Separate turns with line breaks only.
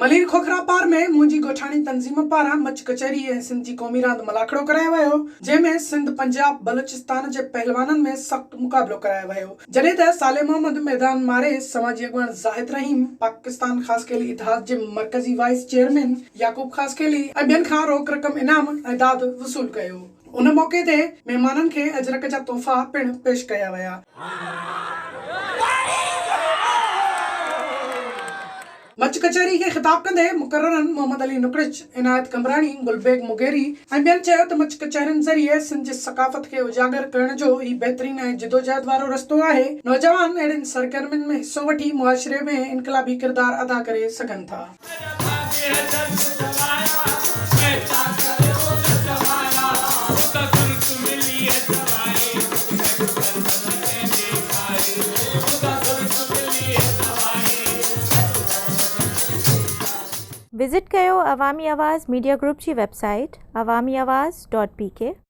मलीर खोखरा पार में मुंजी गोठाणी तंजीम पारा मच कचहरी ऐं सिंध जी क़ौमी रांदि मलाखड़ो करायो वियो, जंहिंमें सिंध पंजाब बलूचिस्तान जे पहलवाननि में सख़्तु मुक़ाबिलो करायो वियो। जॾहिं त साले मोहम्मद मैदान मारे समाजी अॻुवाण ज़ाहिद रहीम, पाकिस्तान ख़ासि खेली इतिहाद जे मरकज़ी वाइस चेयरमैन याकूब ख़ासि खेली ऐं ॿियनि खां रोक रक़म इनाम ऐं दाद वसूल कयो। उन मौक़े ते महिमाननि खे अजरक जा तोहफ़ा पिणु पेश कया विया। मच कचहरी खे ख़िताब कंदे मुक़र्ररनि मोहम्मद अली नुकरिच, इनायत कमरानी, गुलबेग मुगेरी ऐं ॿियनि चयो त मच कचहरियुनि ज़रिए सिंध जी सक़ाफ़त खे उजागर करण जो ही बहितरीन ऐं जिदोजहद वारो रस्तो आहे। नौजवान अहिड़नि सरगर्मियुनि में हिस्सो वठी मुआशिरे में इनक़लाबी किरदार अदा करे सघनि था।
विज़िट कयो अवामी आवाज़ मीडिया ग्रुप जी वेबसाइट awamiawaz.pk।